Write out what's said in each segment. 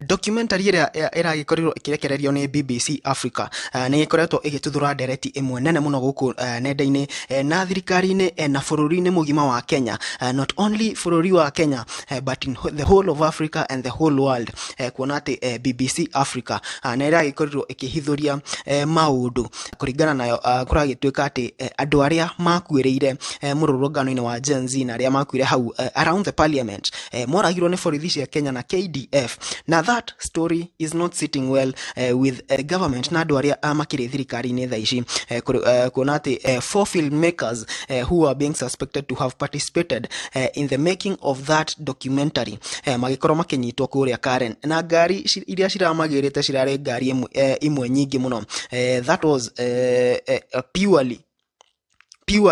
documentary iragikorwo ikirekererio ni BBC Africa ni ikoretwo igituthura ndereti imwe nene muno guku nenda-ini na thirikari-ini na bururi-ini mugima wa Kenya, not only bururi wa Kenya but in the whole of Africa and the whole world, kuona ati BBC Africa na iragikorwo ikihithuria maundu kuringana nayo kuragituika ati andu aria makuireire mururungano-ini wa Gen Z na aria makuire hau around the parliament moragirwo ni borithi cia Kenya na KDF. Now that story is not sitting well with the government na andu aria makiri thirikari-ini tha ici, kuona ati 4 filmmakers who are being suspected to have participated in the making of that documentary magikorwo makinyitwo kuria Karen na ngari iria ciramagirite cirare ngari imwe nyingi muno. That was purely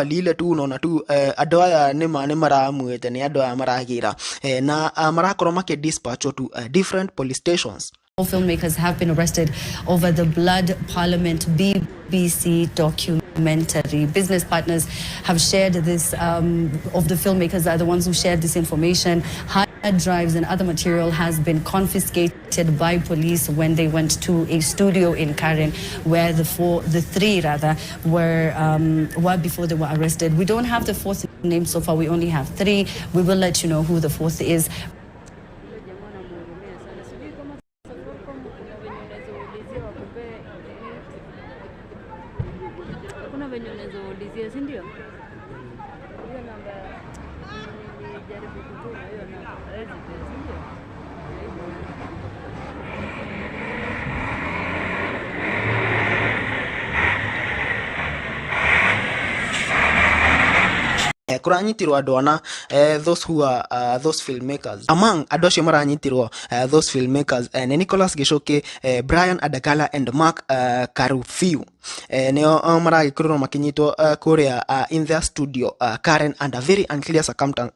ile tu unaona tu andu aya ni maramwete ni andu aya maragira na marakorwo makidispatch to different police stations. All filmmakers have been arrested over the Blood Parliament BBC documentary. Business partners have shared this, of the filmmakers are the ones who shared this information. Hard drives and other material has been confiscated by police when they went to a studio in Karen, where the three were before they were arrested. We don't have the fourth name so far. We only have 3. We will let you know who the fourth is. kuranyitirwo andu ana those who are those filmmakers. Among andu acio maranyitirwo those filmmakers ni Nicholas Gichoke, Brian Adagala and Mark Karufiu. Neo maragikorwo makinyitwo kuria in their studio Karen under very unclear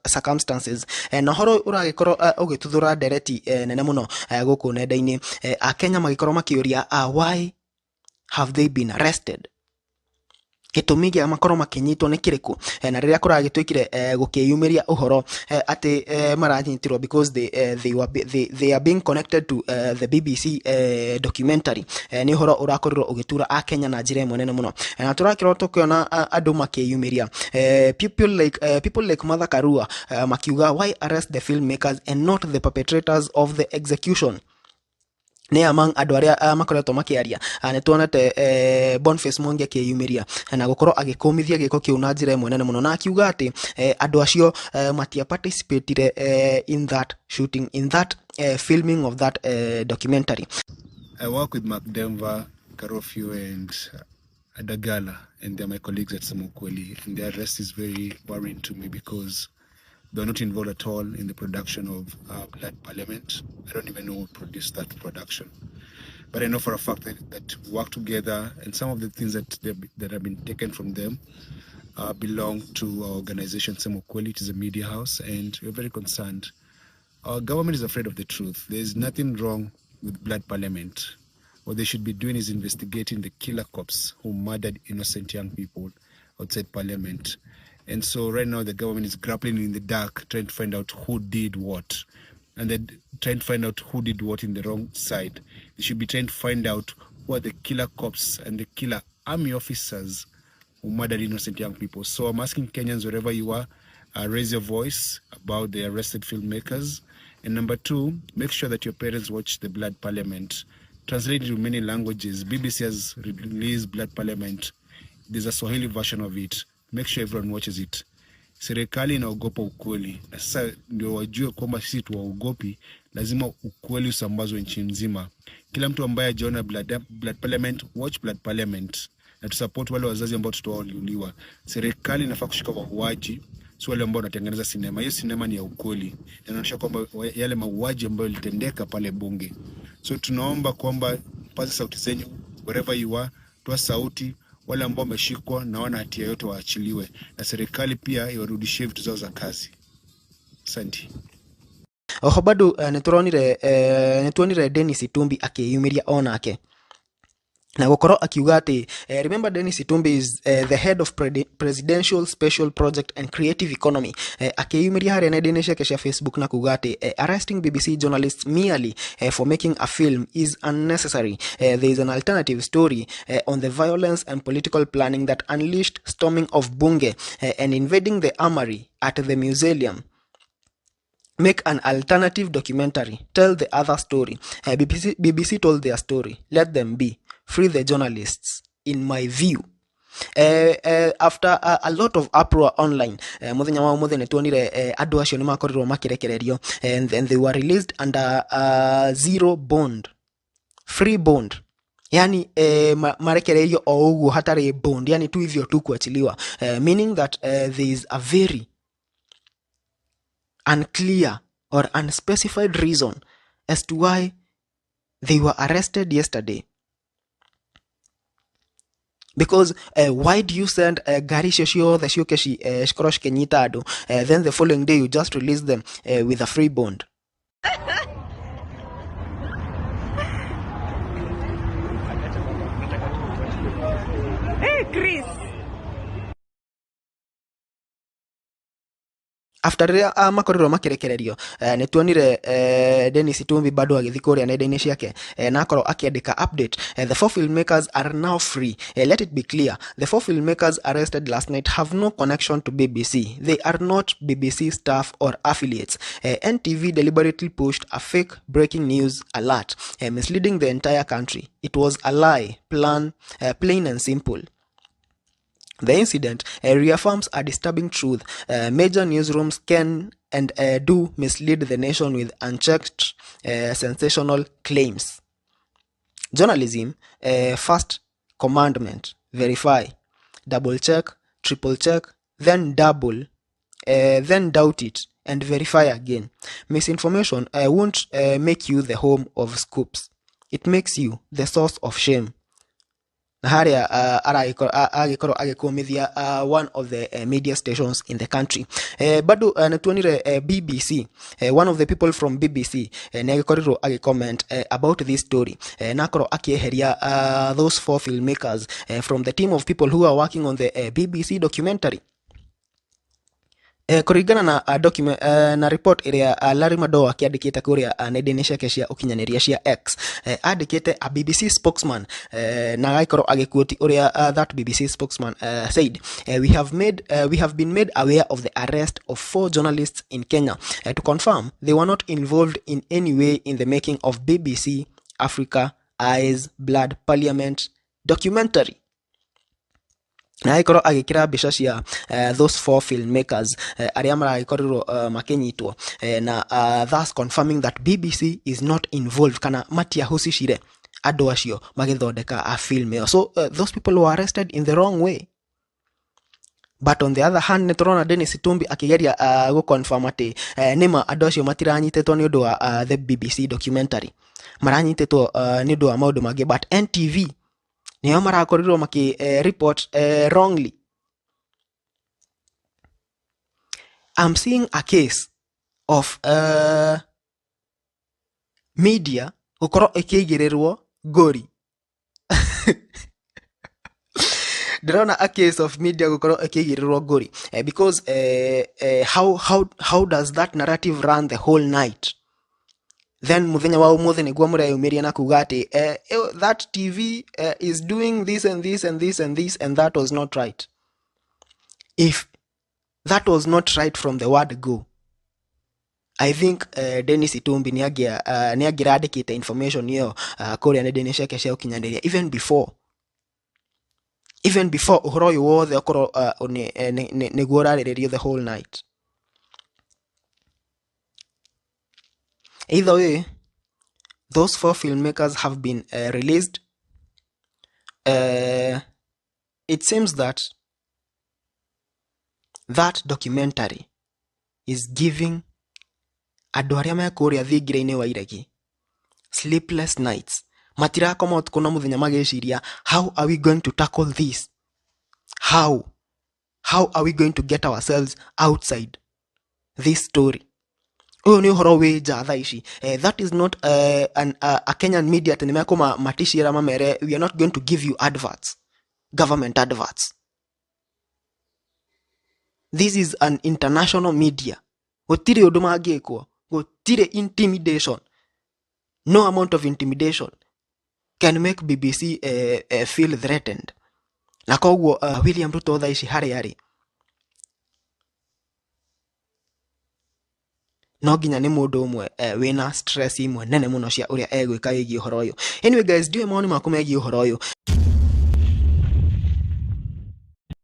circumstances. Na horo uragikorwo ugituthura ndereti nene muno guku nenda-ini. Akenya magikorwo makiuria why have they been arrested? Gitumi gia makorwo makinyitwo ni kiriku na riria kuragitwikire gukiyumiria uhoro ati maranyitirwo because they are being connected to the BBC documentary. Ni uhoro urakorirwo ugitura Kenya na njira imwe nene muno na turakirwo tukiona andu makiyumiria people like Mother Karua makiuga why arrest the filmmakers and not the perpetrators of the execution. Ni among andu aria makoretwo makiaria ni tuonete Boniface Mwangi akiyumiria na gukorwo agikumithia giko kiu na njira imwe nene muno na akiuga ati andu acio matia participate in that shooting, in that filming of that documentary. I work with Mark Denver, Karofio and Adagala, and they're my colleagues at Samokweli, and their arrest is very worrying to me because they're not involved at all in the production of Blood Parliament. I don't even know who produced that production. But I know for a fact that we work together, and some of the things that have been taken from them belong to our organization, Samokweli. It is a media house, and we're very concerned. Our government is afraid of the truth. There's nothing wrong with Blood Parliament. What they should be doing is investigating the killer cops who murdered innocent young people outside Parliament. And so right now the government is grappling in the dark, trying to find out who did what. And then trying to find out who did what in the wrong side. They should be trying to find out who are the killer cops and the killer army officers who murdered innocent young people. So I'm asking Kenyans, wherever you are, raise your voice about the arrested filmmakers. And number 2, make sure that your parents watch the Blood Parliament. Translated into many languages. BBC has released Blood Parliament. There's a Swahili version of it. Make sure everyone watches it. Serikali inaogopa ukweli. Na sasa ndio wajue kwamba sisi tuwaogopi, lazima ukweli usambazwe nchi nzima. Kila mtu ambaye hajaona Blood Parliament, watch Blood Parliament. Na tusupport wale wazazi ambao watoto wao waliuliwa. Serikali inafaa kushika wauaji, si wale ambao wanatengeneza sinema. Hiyo sinema ni ya ukweli. Inaonyesha kwamba yale mauaji ambayo yalitendeka pale bunge. So tunaomba kwamba paza sauti zenyu wherever you are, toa sauti. Wale ambao wameshikwa na wana hatia yote waachiliwe, na serikali pia iwarudishie vitu zao za kazi. Asante. Oho bado nituonire Dennis Itumbi akiyumiria onake na gukoro akiuga ati remember Dennis Itumbi is the head of presidential special project and creative economy, akiyumiria haria nenda-inĩ ciake cia Facebook na kuga ati arresting BBC journalists merely for making a film is unnecessary. There is an alternative story on the violence and political planning that unleashed storming of bunge and invading the armory at the museum. Make an alternative documentary. Tell the other story. BBC told their story. Let them be. Free the journalists, in my view. After a lot of uproar online, muthenya wa muthenya nituonire andu acio nimakorirwo makirekererio, and then they were released under zero bond, free bond. Yani marekererio o uguo hatari bond, yani tu hivyo tu kuachiliwa, meaning that there is a very unclear or unspecified reason as to why they were arrested yesterday. Because why do you send gari cio the ciuke cikorwo cikinyita andu, then the following day you just release them with a free bond? Hey Chris, after makorirwo makirekererio, nituonire Dennis Itumbi bado agithi kuria nenda-inĩ ciake na akorwo akiandika update. The four filmmakers are now free. Let it be clear, the four filmmakers arrested last night have no connection to BBC. They are not BBC staff or affiliates. NTV deliberately pushed a fake breaking news alert, misleading the entire country. It was a lie, plain and simple. The incident reaffirms a disturbing truth. Major newsrooms can and do mislead the nation with unchecked sensational claims. Journalism, first commandment: verify, double check, triple check, then double, then doubt it, and verify again. Misinformation won't make you the home of scoops. It makes you the source of shame. Na haria agikorwo agikumithia one of the media stations in the country. Bado natuonire BBC, one of the people from BBC ni agikorirwo agicomment about this story, na akorwo akieheria those four filmmakers from the team of people who are working on the BBC documentary. Kuringana na na report iria Larry Madowo akiandikite kuria nenda-inĩ ciake cia ukinyaniria cia X, andikite a BBC spokesman na agaikorwo agikuoti uria that BBC spokesman said, we have been made aware of the arrest of 4 journalists in Kenya. To confirm, they were not involved in any way in the making of BBC Africa Eyes Blood Parliament documentary. Na aikoro agikira mbica cia those 4 filmmakers aria maraikorirwo makinyitwo, na thus confirming that BBC is not involved kana matiahusicire andu acio magithondeka a film. So those people were arrested in the wrong way. But on the other hand, neturona Dennis Itumbi akigeria go confirm ati nima andu acio matiranyitetwo ni undu wa the BBC documentary, maranyitetwo ni undu wa maundu mangi. But NTV niyo marakorirwo maki report wrongly. I'm seeing a case of media gukorwo ikigirirwo ngori. Ndirona a case of media gukorwo ikigirirwo ngori, because how does that narrative run the whole night? Then muthenya wa umuthi niguo mureyumiria na kuga ati that TV is doing this and this and this and this, and that was not right. If that was not right from the word go, I think Dennis Itumbi niagira andikite information hiyo kuria nenda-inĩ ciake cia ukinyanĩria even before uhoro uyu wothe ukorwo niguo urarĩrĩrio the whole night. Either way, those 4 filmmakers have been released. It seems that documentary is giving andu aria me kuria thingira-inĩ wa iregi sleepless nights. Matirakoma utuku na muthenya magiciria, how are we going to tackle this? How are we going to get ourselves outside this story? Uyu ni uhoro wi nja thaa ici. That is not a Kenyan media ati nimekuma matishira mamere we are not going to give you adverts, government adverts. This is an international media. Gutire undu mangikwo, gutire intimidation. No amount of intimidation can make BBC feel threatened. Na koguo William Ruto thaa ici hari ari no nginya ni mundu umwe wina stress imwe nene muno cia uria egwika igi uhoro uyu. Anyway guys, ndiwe maoni maku megie uhoro uyu.